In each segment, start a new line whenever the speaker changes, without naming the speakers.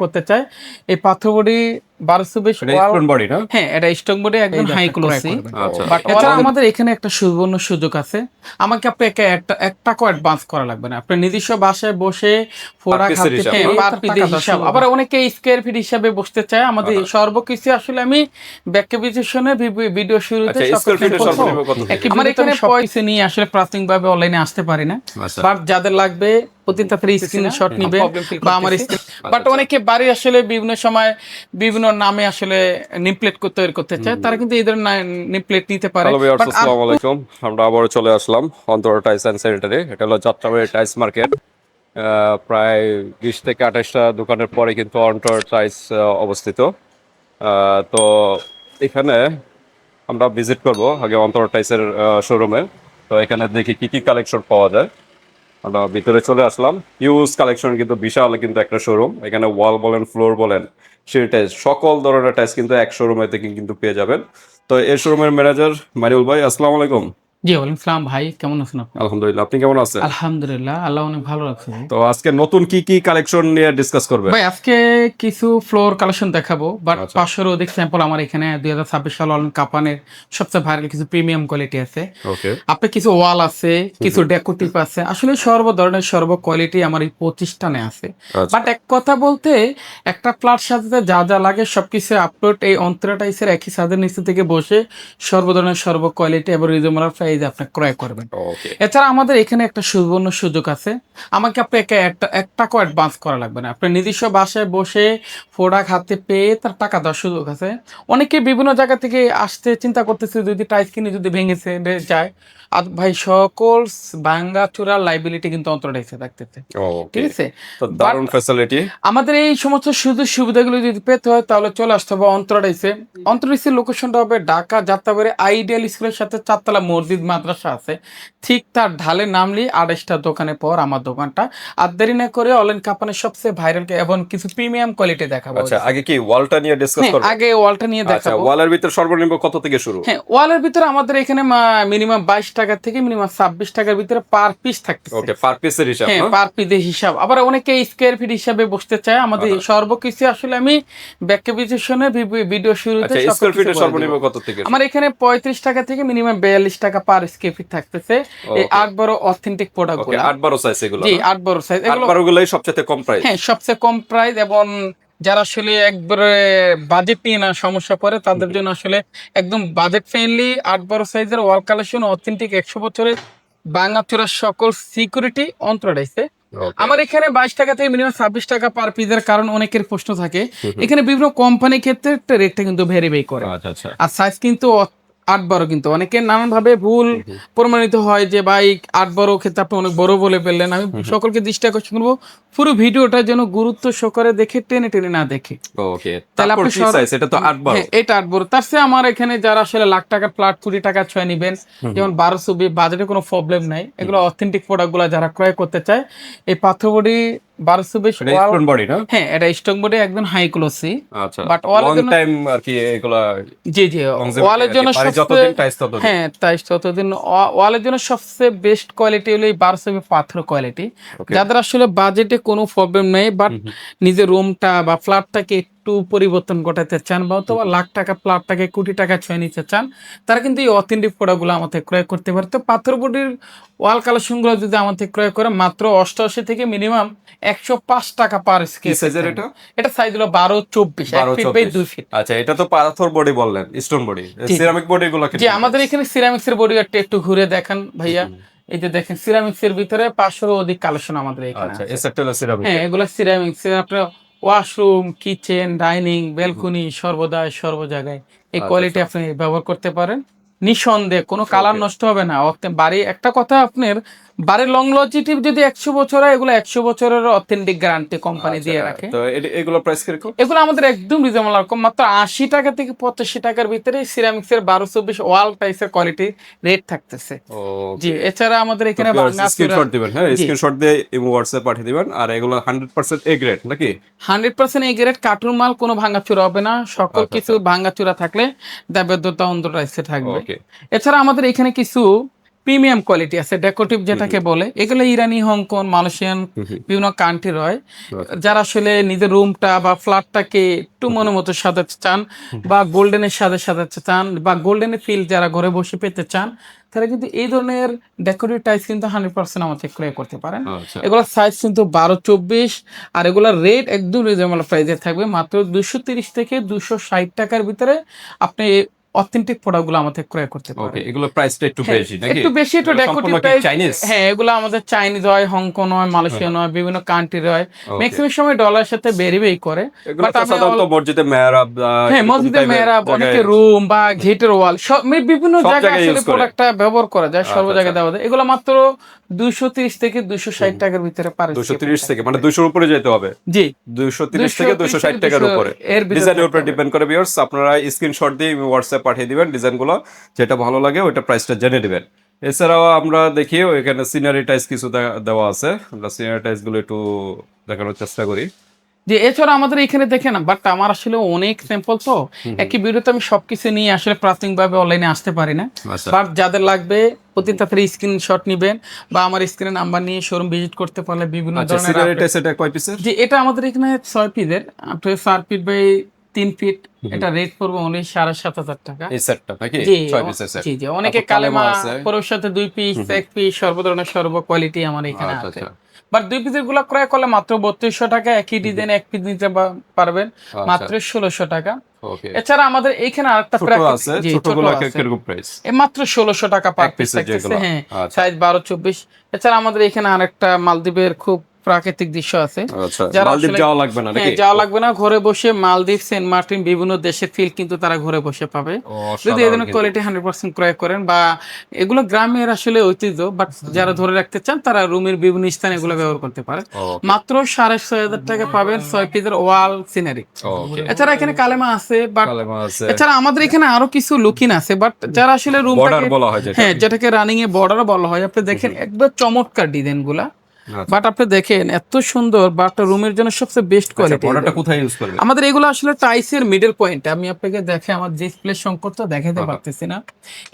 করতে চায় এই পাথরবডি 1220
স্টোন বডি না?
হ্যাঁ, এটা স্টক বডি একদম হাই ক্লোসি।
আচ্ছা।
বাট এছাড়া আমাদের এখানে একটা সুবর্ণ সুযোগ আছে। আমাকে আপনি এক টাকা অ্যাডভান্স করা লাগবে না। আপনি নিজস্ব বাসায় বসে ফোড়া
piece এর
খাতে
হিসাব,
হ্যাঁ,
না?
পার পিসের হিসাব। আবার অনেকে স্কয়ার ফিট হিসাবে বসতে চায়। আমাদের সর্বকিছু আসলে আমি ব্যাকক্যাপিটেশনে ভিডিও শুরুতে
আচ্ছা, স্কয়ার ফিটের সর্বনিম্ন কত থেকে?
আমার এখানে পয়সা নিয়ে আসলে প্রাথমিকভাবে অনলাইনে আসতে পারি না।
আচ্ছা।
বাট যাদের লাগবে প্রতিদিন তাদের স্ক্রিনশট নিবে বা আমার স্ক্রিন। বাট অনেকে বাড়ি আসলে বিভিন্ন সময় বিভিন্ন নামে আসলে নেমপ্লেট তৈরি করতে চায়, তারা কিন্তু এই ধরনের নেমপ্লেট নিতে পারে।
হ্যালো ভিউয়ার্স,
But
আসসালামু আলাইকুম। আমরা আবারও চলে আসলাম অন্তরা টাইলস অ্যান্ড স্যানিটারি। এটা হলো যাত্রাবাড়ি টাইলস মার্কেট। প্রায় 20 থেকে 28টা দোকানের পরে কিন্তু অন্তরা টাইলস অবস্থিত। তো এখানে আমরা ভিজিট করব আগে অন্তরা টাইলসের শোরুমে। তো এখানে দেখি কি কি কালেকশন পাওয়া যায়। আমরা ভিতরে চলে আসলাম। হিউজ কালেকশন, কিন্তু বিশাল কিন্তু একটা শোরুম। এখানে ওয়াল বলেন, ফ্লোর বলেন, সিঁড়ি টাইলস, সকল ধরনের টাইলস কিন্তু এক শোরুমে থেকে কিন্তু পেয়ে যাবেন। তো এই শোরুমের ম্যানেজার মানিউল ভাই, আসসালামু আলাইকুম।
জি, ওয়ালাইকুম সালাম ভাই, কেমন আছেন আপনি?
আলহামদুলিল্লাহ, আপনি কেমন আছেন?
আলহামদুলিল্লাহ, আল্লাহ অনেক ভালো রাখছে ভাই।
তো আজকে নতুন কি কি কালেকশন নিয়ে ডিসকাস করবে?
ভাই আজকে কিছু ফ্লোর কালেকশন দেখাবো, বাট
আচ্ছা।
500-এর অধিক স্যাম্পল আমার এখানে 2026 সাল অনলাইন কাপানের সবচেয়ে ভাইরাল কিছু প্রিমিয়াম কোয়ালিটি আছে।
ওকে।
আপনি কিছু ওয়াল আছে, কিছু ডেকোরেটিভ আছে, আসলে সর্ব ধরনের সর্ব কোয়ালিটি আমার এই প্রতিষ্ঠানে আছে।
আচ্ছা।
বাট এক কথা বলতে একটা ফ্ল্যাট সাজাতে যা যা লাগে সবকিছু আপলোড এই অন্তরা টাইসের একই ছাদের নিচে থেকে বসে সর্ব ধরনের সর্ব কোয়ালিটি এবং রিজনেবল প্রাইসে আপনি ক্রয় করবেন।
ওকে।
এছাড়া আমাদের এখানে একটা সুবর্ণ সুযোগ আছে। আমাকে আপনি এক টাকাও অ্যাডভান্স করা লাগবে না। আপনি নিজস্ব বাসায় বসে প্রোডাক্ট হাতে পেয়ে তার টাকা দেওয়ার সুযোগ আছে। অনেকে বিভিন্ন জায়গা থেকে আসতে চিন্তা করতেছে যদি টাইলস কিনে যদি ভেঙেছে যায়, আর ভাই সকল ভাঙ্গাচোরা লাইবিলিটি কিন্তু অন্তর্টাইসে থাকতেছে। ঠিক
ওকে।
আছে?
তো দারুণ ফ্যাসিলিটি।
আমাদের এই সমস্ত সুযোগ সুবিধাগুলো যদি পেতে হয় তাহলে চলে আসতে হবে অন্তরাইসে। অন্তরাইসের লোকেশনটা হবে ঢাকা যাত্রাবাড়ি আইডিয়াল স্কুলের সাথে 4 তলা মসজিদ মাদ্রাসা আছে, ঠিক তার ঢালে নামলি 28টা দোকানের পর আমার দোকানটা। আর দেরি না করে অনলাইন কাপানের সবচেয়ে ভাইরাল এবং কিছু প্রিমিয়াম কোয়ালিটি দেখাবো।
আচ্ছা, আগে কি ওয়ালটা নিয়ে ডিসকাস
হ্যাঁ,
করব?
আগে ওয়ালটা নিয়ে
আচ্ছা,
দেখাবো।
ওয়ালের ভিতর সর্বনিম্ন কত থেকে শুরু?
হ্যাঁ, ওয়ালের ভিতরে আমাদের এখানে মিনিমাম 22 টাকা থেকে মিনিমাম 26 টাকার ভিতরে পার পিস থাকতেছে।
ওকে, পার পিসের হিসাব,
হ্যাঁ,
না?
পার পিসের হিসাব। আবার অনেকে স্কয়ার ফিট হিসাবে বসতে চায়। আমাদের সর্বকিছু আসলে আমি ব্যাকক্যাপিটেশনে ভিডিও শুরুতে
আচ্ছা, স্কয়ার ফিটের সর্বনিম্ন কত থেকে?
আমার এখানে 35 টাকা থেকে মিনিমাম 42 টাকা পার স্কয়ার ফিট থাকতেছে। এই 8 বড় অথেন্টিক প্রোডাক্ট
ওকে,
গুলো।
8 12 সাইজ এগুলো।
জি,
না?
8 বড় সাইজ
8 12 গুলাই সবচেয়ে কম প্রাইস।
হ্যাঁ, সবচেয়ে কম প্রাইস এবং যারা আসলে একবারে বাজেট নিয়ে না সমস্যা পড়ে তাদের জন্য আসলে একদম বাজেট ফ্রেন্ডলি 8 বড় সাইজের ওয়াল কালেকশন অথেন্টিক 100 বছরের বাঙাচোরা সকল সিকিউরিটি অন্তরাইছে।
ওকে।
আমার এখানে 22 টাকা থেকে মিনিমাম 26 টাকা পার পিসের, কারণ অনেকের প্রশ্ন থাকে এখানে বিভিন্ন কোম্পানির ক্ষেত্রে রেটটা কিন্তু ভেরিফাই করে।
আচ্ছা আচ্ছা।
আর সাইজ কিন্তু 8 12 কিন্তু অনেকে নানান ভাবে ভুল প্রমাণিত হয় যে ভাই 8 12 ক্ষেত্রে আপনি অনেক বড় বলে ফেললেন। আমি সকলকে দৃষ্টি আকর্ষণ করবো পুরো ভিডিওটা যেন গুরুত্ব সহকারে দেখে টেনে টেনে না দেখে।
ওকে,
তাহলে
তারপর
আপনি
কি সাইজ? এটা তো 8 12।
হ্যাঁ, এটা 8 বড়। তার চেয়ে আমার এখানে যারা আসলে লাখ টাকার প্লাট 20 টাকা ছয় নিবেন, যেমন 1220 বাজেটে কোনো প্রবলেম নাই। এগুলো অথেন্টিক প্রোডাক্ট গুলো যারা ক্রয় করতে চায় এই পাথরবডি 1220
এটা স্টোন বডি, না?
হ্যাঁ, এটা স্টক বডি একদম হাই ক্লোসি।
আচ্ছা,
বাট ওয়ালের
লং
জন্য
টাইম আর কি এগুলা।
জি জি, ওয়ালের জন্য
যতদিন টাইস ততদিন।
হ্যাঁ, টাইস ততদিন। ওয়ালের জন্য সবচেয়ে বেস্ট কোয়ালিটি হলো এই 1220 পাথর কোয়ালিটি। যাদের আসলে বাজেটে কোনো প্রবলেম নেই বাট নিজের রুমটা বা ফ্ল্যাটটাকে একটু পরিবর্তন ঘটাতে চান বা অথবা লাখ টাকা ফ্ল্যাটটাকে কোটি টাকা ছুঁয়ে নিতে চান, তারা কিন্তু এই অথেন্টিক প্রোডাক্টগুলো আমার থেকে ক্রয় করতে পারে। তো পাথর বডির ওয়াল কালেকশনগুলো যদি আমার থেকে ক্রয় করে মাত্র 88 থেকে মিনিমাম 105 টাকা পার
কি সাইজের এটা?
এটা সাইজ হলো 12-24, 1 ফিট বাই 2 ফিট।
আচ্ছা, এটা তো পাথর বডি বললেন, স্টোন বডি। সিরামিক বডি গুলো কি?
জি, আমাদের এখানে সিরামিক্সের বডি একটু ঘুরে দেখান ভাইয়া। এই যে দেখেন সিরামিক্সের ভিতরে 500-এর অধিক কালেকশন আমাদের এখানে
আচ্ছা,
আছে।
এই সেটটা হলো সিরামিক।
হ্যাঁ, এগুলো সিরামিক্স। আপনার ওয়াশরুম, কিচেন, ডাইনিং, ব্যালকনি সর্বদাই সর্ব জায়গায় এই কোয়ালিটি আপনি ব্যবহার করতে পারেন নিঃসন্দেহে। কোনো কালার নষ্ট হবে না। বাড়ি একটা কথা, আপনার বাড়ির লং লজিটিভ যদি 100 বছর হয়, এগুলো 100 বছরের অথেন্টিক গ্যারান্টি কোম্পানি দিয়ে রাখে।
তো এগুলো প্রাইস কিরকম?
এগুলো আমাদের একদম রিজনেবল রকম, মাত্র 80 টাকা থেকে 85 টাকার ভিতরে সিরামিক্সের 1224 ওয়াল টাইসের কোয়ালিটি রেট থাকতেছে। জি, এছাড়া আমাদের এখানে
স্ক্রিনশট দিবেন। হ্যাঁ, স্ক্রিনশট দিয়ে ইমো হোয়াটসঅ্যাপ পাঠিয়ে দিবেন। আর এগুলো 100% এ গ্রেড নাকি?
100% এই গ্রেড কার্টুন মাল, কোনো ভাঙাচুরা হবে না। সকল কিছু ভাঙাচুরা থাকলে দাবেদ্যতা অন্তরাইসে থাকবে। এছাড়া আমাদের এখানে কিছু প্রিমিয়াম কোয়ালিটি আছে, ডেকোরেটিভ যেটাকে বলে, এগুলো ইরানি, হংকং, মালয়েশিয়ান বিভিন্ন কান্ট্রি হয়। যারা আসলে নিজের রুমটা বা ফ্ল্যাটটাকে একটু মনের মতো সাজাতে চান, বা গোল্ডেনের সাথে সাজাতে চান, বা গোল্ডেনের ফিল যারা ঘরে বসে পেতে চান, তারা কিন্তু এই ধরনের ডেকোরেটিভ টাইলস কিন্তু 100% আমার থেকে ক্রয় করতে পারেন।
আচ্ছা।
এগুলোর সাইজ কিন্তু 12-24, আর এগুলোর রেট একদম রিজনেবল প্রাইসে থাকবে, মাত্র 230 থেকে 260 টাকার ভিতরে আপনি অথেন্টিক প্রোডাক্টগুলো আমাদের ক্রয় করতে
ওকে,
পারেন।
এগুলো প্রাইসটা একটু বেশি নাকি?
একটু বেশি, একটু
এগুলো
ডেকোরেটিভ
সম্পূর্ণ কি
টাইপ।
চাইনিজ?
হ্যাঁ, এগুলো আমাদের চাইনিজ হয়, হংকং হয়, মালয়েশিয়ান হয়, বিভিন্ন কান্ট্রির হয়,
ওকে।
ম্যাক্সিমাম সময় ডলারের সাথে ভেরি করে।
এগুলো
বাট
তো
আমি
সাধারণত মসজিদে মেহরাব,
হ্যাঁ,
এরকম
মসজিদের
টাইপের
মেহরাব, অনেকে
জায়গায়
রুম বা গেটের ওয়াল, সব বিভিন্ন
সব
জায়গায়
জায়গায়
আসলে
use করে।
প্রোডাক্টটা ব্যবহার করা যায়, সর্ব
আচ্ছা,
জায়গায়
আচ্ছা।
দেওয়া যায়। এগুলো মাত্র 230 থেকে 260 টাকার ভিতরে পার
230 থেকে মানে 200 উপরে যেতে হবে।
জি,
230 থেকে 260 টাকার উপরে।
এর ভিতরে
ডিজাইনের উপরে
থাকতে হবে।
ডিপেন্ড করে ভিউয়ার্স, আপনারা স্ক্রিনশট দিয়ে হোয়াটসঅ্যাপ পাঠিয়ে দিবেন ডিজাইনগুলো, যেটা ভালো লাগে ওইটা প্রাইসটা জেনে দিবেন। এছাড়াও আমরা দেখি এখানে সিনারি টাইস কিছু দেওয়া আছে, আমরা সিনারি টাইস গুলো একটু দেখানোর চেষ্টা করি।
যে এছাড়া আমাদের এখানে দেখে না, বাট আমার আসলে অনেক স্যাম্পল, তো একই ভিডিওতে আমি সবকিছু নিয়ে আসলে প্রাথমিকভাবে অনলাইনে আসতে পারি না।
আচ্ছা।
বাট যাদের লাগবে অতি তাড়াতাড়ি স্ক্রিনশট নিবেন, বা আমার স্ক্রিনে নাম্বার নিয়ে শোরুম ভিজিট করতে পারলে বিভিন্ন
আচ্ছা,
ধরনের
সিনারি টাইস এটা কয় পিসের?
যে এটা আমাদের এখানে 6 পিসের, আপনার 4 ফিট বাই 3 ফিট, এটা রেট পড়বে অনলি 7,500 টাকা।
এই সেটটা নাকি?
জি
6 পিসের সেট।
জি জি, অনেকে
তারপর কালেমা
কালেমা
আছে।
পরের সাথে 2 পিস, 1 পিস, সর্ব ধরনের সর্ব কোয়ালিটি আমার এখানে
আচ্ছা,
আছে।
আচ্ছা।
বাট 2 পিসের গুলো ক্রয় করলে মাত্র 3200 টাকা, একই ডিজাইন 1 পিস নিতে পারবেন মাত্র 1600 টাকা।
ওকে।
এছাড়া আমাদের এখানে আরেকটা
ছোট
প্যাকেজ,
আছে,
জি ছোট
ছোটগুলো
আছে,
কিরকম প্রাইস?
মাত্র 1600 টাকা পার
এক
পিস
পিসের
থাকতেছে।
যেগুলো।
হ্যাঁ,
আচ্ছা।
সাইজ 12-24। এছাড়া আমাদের এখানে আরেকটা মালদ্বীপের খুব প্রাকৃতিক দৃশ্য আছে,
আচ্ছা,
যারা
মালদ্বীপ
আসলে
যাওয়া লাগবে না নাকি?
হ্যাঁ, যাওয়া লাগবে না, ঘরে বসে মালদ্বীপ, সেন্ট মার্টিন, বিভিন্ন দেশের ফিল কিন্তু তারা ঘরে বসে পাবে,
ও,
যদি
অসাধারণ
এদের
কিন্তু।
কোয়ালিটি 100% ক্রয় করেন। বা এগুলো গ্রামের আসলে ঐতিহ্য, বাট যারা ধরে রাখতে চান তারা রুমের বিভিন্ন স্থানে এগুলো ব্যবহার করতে পারে।
ওকে।
মাত্র 6,500 টাকা পাবেন 6 পিসের ওয়াল সিনারি।
ওকে।
এছাড়া এখানে কালেমা আছে, বাট
কালেমা আছে।
এছাড়া আমাদের এখানে আরো কিছু লুকিং আছে, বাট যারা আসলে
বর্ডার
রুমটাকে,
বলা হয় যেটা।
হ্যাঁ, যেটাকে রানিং এ বর্ডার বলা হয়, আপনি দেখেন একদম চমৎকার ডিজাইন গুলা।
আচ্ছা।
বাট আপনি দেখেন এত সুন্দর, বাট রুমের জন্য সবচেয়ে বেস্ট কোয়ালিটি।
বর্ডারটা কোথায় ইউজ করবে?
আমাদের এগুলো আসলে টাইসের মিডল পয়েন্ট, আমি আপনাকে দেখে আমার ডিসপ্লে সংকট তো দেখাতে পারতেছি না,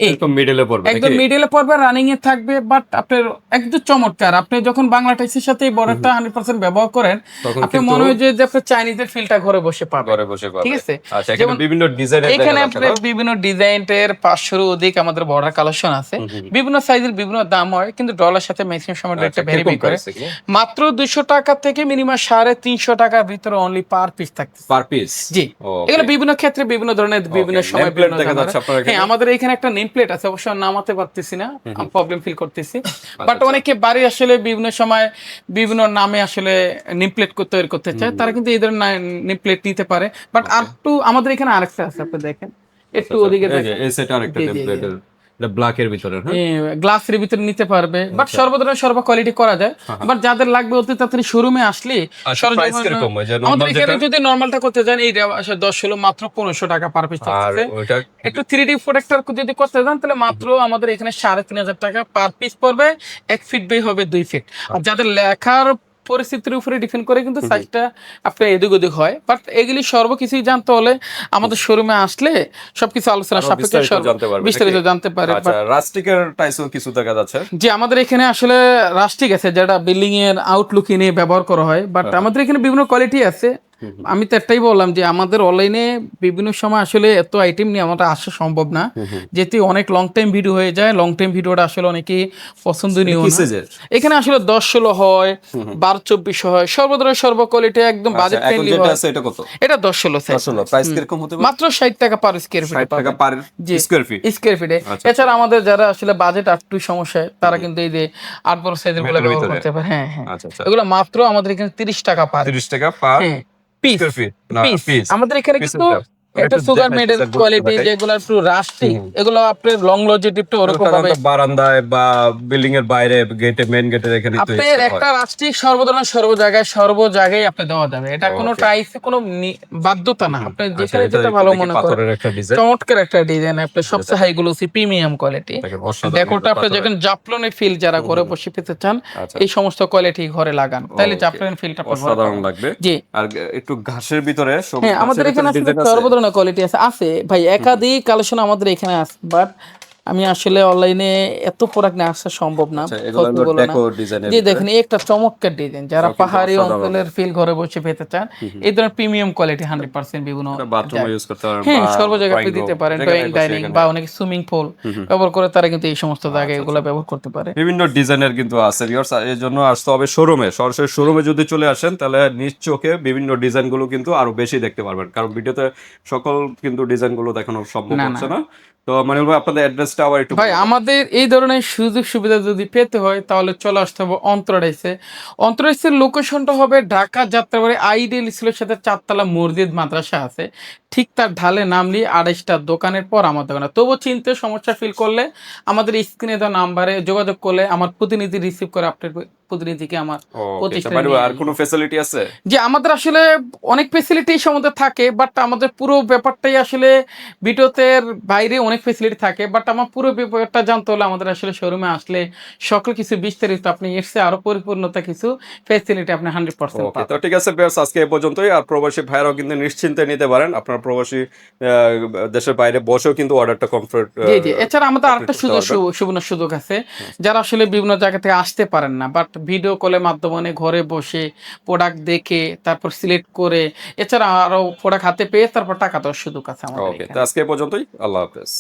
এই
একদম মিডলে পড়বে
একদম
নাকি?
মিডলে পড়বে, রানিং এ থাকবে, বাট আপনার একদম চমৎকার। আপনি যখন বাংলা টাইসের সাথে এই বর্ডারটা 100% ব্যবহার করেন,
তখন
আপনি
কিন্তু
মনে হয় যে আপনি চাইনিজের ফিলটা ঘরে বসে পাবেন।
ঘরে বসে পাবে।
ঠিক আছে?
আচ্ছা, এখানে
যেমন
বিভিন্ন ডিজাইনের
এখানে
দেখা
আপনার বিভিন্ন ডিজাইনের 500-এর অধিক আমাদের বর্ডার কালেকশন আছে, বিভিন্ন সাইজের বিভিন্ন দাম হয়, কিন্তু ডলার সাথে ম্যাক্সিমাম সময় রেটটা ভেরি করে। মাত্র 200 টাকা থেকে মিনিমাম 350 টাকার ভিতরে অনলি পার পিস থাকছে।
Per piece?
জি, এগুলো বিভিন্ন ক্ষেত্রে বিভিন্ন ধরনের, বিভিন্ন সময়
নেম প্লেট
বিভিন্ন
দেখা
ধরনের।
যাচ্ছে আপনার এখানে।
হ্যাঁ, আমাদের এখানে একটা নেম প্লেট আছে, অবশ্য নামাতে পারতেছি না, প্রবলেম ফিল করতেছি। বাট
আচ্ছা।
অনেকে বাড়ি আসলে বিভিন্ন সময় বিভিন্ন নামে আসলে নেম প্লেট তৈরি করতে চায়, তারা কিন্তু এই ধরনের নেম প্লেট নিতে পারে। বাট আর একটু আমাদের এখানে আরেকটা আছে, আপনি দেখেন একটু ওদিকে
এই যে
দেখেন,
এই সেট আরেকটা
জি, জি,
টেমপ্লেট, এটা ব্ল্যাক এর ভিতরে, হ্যাঁ?
গ্লাসের ভিতরে নিতে পারবে, বাট সর্বধরনের সর্ব কোয়ালিটি করা যায়। বাট যাদের লাগবে অতি তাড়াতাড়ি শোরুমে আসলে
আচ্ছা, প্রাইস কিরকম? ওই যে
আমাদের
নরমাল
এখানে
যেটা
যদি নরমালটা করতে যান, এই 10 মাত্র 1500 টাকা পার পিস
আর
থাকছে।
ওইটা
একটু 3D প্রোডাক্টর যদি করতে যান, তাহলে মাত্র আমাদের এখানে 3,500 টাকা পার পিস পড়বে, 1 ফিট বাই হবে 2 ফিট। আর যাদের লেখার পরিস্থিতির উপরে ডিপেন্ড করে কিন্তু সাইজটা আপনার এদিক ওদিক হয়। বাট এগুলি সর্বকিছুই জানতে হলে আমাদের শোরুমে আসলে সবকিছু আলোচনা
আরো
সাপেক্ষে বিস্তারিত জানতে পারে।
আচ্ছা, রাস্টিকের টাইসও কিছু দেখা যাচ্ছে।
যে আমাদের এখানে আসলে রাস্টিক আছে, যেটা বিল্ডিং এর আউটলুকিং এ ব্যবহার করা হয়, বাট আমাদের এখানে বিভিন্ন কোয়ালিটি আছে। আমি তো একটাই বললাম যে আমাদের অনলাইনে বিভিন্ন সময় আসলে এত আইটেম নিয়ে আমাদের আসা সম্ভব না, যেহেতু অনেক লং টাইম ভিডিও হয়ে যায়। লং টাইম ভিডিওটা আসলে অনেকেই পছন্দনীয় না। এখানে আসলে 10-16 হয়, 12-24 হয়, সর্বধরনের সর্ব কোয়ালিটি একদম বাজেট ফ্রেন্ডলি হয়।
এটা কত?
এটা 10-16 সাইজ,
প্রাইস কিরকম হতে পারে?
মাত্র 60 টাকা পার স্কয়ার ফিট।
60 টাকা পার স্কয়ার ফিট।
স্কয়ার ফিটে। এছাড়া আমাদের যারা আসলে বাজেট একটু সমস্যা, তারা কিন্তু এই যে 8 বড় সাইজের গুলো ব্যবহার করতে পারে। হ্যাঁ হ্যাঁ, এগুলো মাত্র আমাদের এখানে 30 টাকা পার।
30 টাকা পার
পিস।
স্কয়ার ফিট না পিস?
আমাদের এখানে কিন্তু এটা সুগার মেডের কোয়ালিটি, যেগুলো একটু রাস্টি, এগুলো আপনার লং লজিটিভটা ওরকম ভাবে
বারান্দায় বা বিল্ডিং এর বাইরে গেটে, মেইন গেটের এখানে তো
আপনার একটা রাস্টি সর্বধরনের সর্ব জায়গায় আপনি দেওয়া যাবে। এটা কোনো টাইপে কোনো বাধ্যতা না, আপনি যেখানে যেটা ভালো মনে করেন।
পাথরের একটা ডিজাইন,
চমৎকার একটা ডিজাইন, আপনার সবচেয়ে হাই গ্লোসি প্রিমিয়াম কোয়ালিটি। ডেকোরটা আপনি যখন জাফলনের ফিল যারা ঘরে বসে পেতে চান, এই সমস্ত কোয়ালিটি ঘরে লাগান, তাহলে জাফলনের ফিলটা
অসাধারণ লাগবে।
জি,
আর একটু ঘাসের ভিতরে সব।
হ্যাঁ, আমাদের এখানে আসলে সর্বধরনের কোয়ালিটি আছে ভাই, একাধিক কালেকশন আমাদের এখানে আছে। বাট আমি আসলে অনলাইনে এত প্রোডাক্ট নিয়ে আসা সম্ভব না,
আচ্ছা, এগুলো হলো
সত্যি বলে না।
ডেকো ডিজাইনের
জি
ভিতরে।
দেখেন, এই একটা চমৎকার ডিজাইন, যারা
এটাও কিন্তু
পাহাড়ি
অসাধারণ।
অঞ্চলের ফিল ঘরে বসে পেতে চান, এই ধরনের প্রিমিয়াম কোয়ালিটি 100% বিভিন্ন
এটা বাথরুমে
জায়গায়,
ইউজ করতে পারেন
হ্যাঁ
বা
সর্ব জায়গায় আপনি
ড্রয়িং রুম,
দিতে পারেন,
যেখানে
ড্রয়িং
খুশি
ডাইনিং
এখানে।
বা অনেকে সুইমিং পুল ব্যবহার করে, তারা কিন্তু এই সমস্ত জায়গায় এগুলো ব্যবহার করতে পারে।
বিভিন্ন ডিজাইনের কিন্তু আছে ভিউয়ার্স, এর জন্য আসতে হবে শোরুমে। সরাসরি শোরুমে যদি চলে আসেন তাহলে নিজ চোখে বিভিন্ন ডিজাইনগুলো কিন্তু আরো বেশি দেখতে পারবেন, কারণ ভিডিওতে সকল কিন্তু ডিজাইনগুলো দেখানো সম্ভব
না,
হচ্ছে না। তো মানে আপনাদের অ্যাড্রেসটা আবার একটু
ভাই
বলে দেন।
আমাদের এই ধরনের সুযোগ সুবিধা যদি পেতে হয় তাহলে চলে আসতে হবে অন্তরাইসে। অন্তরাইসের লোকেশনটা হবে ঢাকা যাত্রাবাড়ি আইডিয়াল স্কুলের সাথে 4 তলা মসজিদ মাদ্রাসা আছে, ঠিক তার ঢালে নামলি 28টা দোকানের পর আমার দোকানে। তবু চিনতে সমস্যা ফিল করলে আমাদের স্ক্রিনে দেওয়া নাম্বারে যোগাযোগ করলে আমার প্রতিনিধি রিসিভ করে আপনার প্রতিনিধিকে আমার
ওকে,
প্রতিষ্ঠানে
বাইরে
নিয়ে
আর
আসবে।
কোনো ফ্যাসিলিটি আছে?
যে আমাদের আসলে অনেক ফেসিলিটি সম্বন্ধে থাকে, বাট আমাদের পুরো ব্যাপারটাই আসলে ভিডিওতের বাইরে অনেক ফেসিলিটি থাকে, বাট আমার পুরো ব্যাপারটা জানতে হলে আমাদের আসলে শোরুমে আসলে সকল কিছু বিস্তারিত আপনি এর চেয়ে আরো পরিপূর্ণতা কিছু ফেসিলিটি আপনি 100%
ওকে, তো
পাবেন।
ঠিক আছে বেশ, আজকে এ পর্যন্তই। আর প্রবাসী ভাইরাও কিন্তু নিশ্চিন্তে নিতে পারেন, আপনার প্রবাসী দেশের বাইরে বসেও কিন্তু অর্ডারটা কমপ্লিট
জি, জি। এছাড়া আমাদের
কমপ্লিট
আরেকটা
করতে পারবেন।
সুবর্ণ সুযোগ আছে। যারা আসলে বিভিন্ন জায়গা থেকে আসতে পারেন না, বাট ভিডিও কলের মাধ্যমে ঘরে বসে প্রোডাক্ট দেখে তারপর সিলেক্ট করে, এছাড়া আরো প্রোডাক্ট হাতে পেয়ে তারপর টাকা দেওয়ার সুযোগ আছে আমাদের
ওকে, তো
এখানে।
আজকে এ পর্যন্তই। আল্লাহ হাফেজ।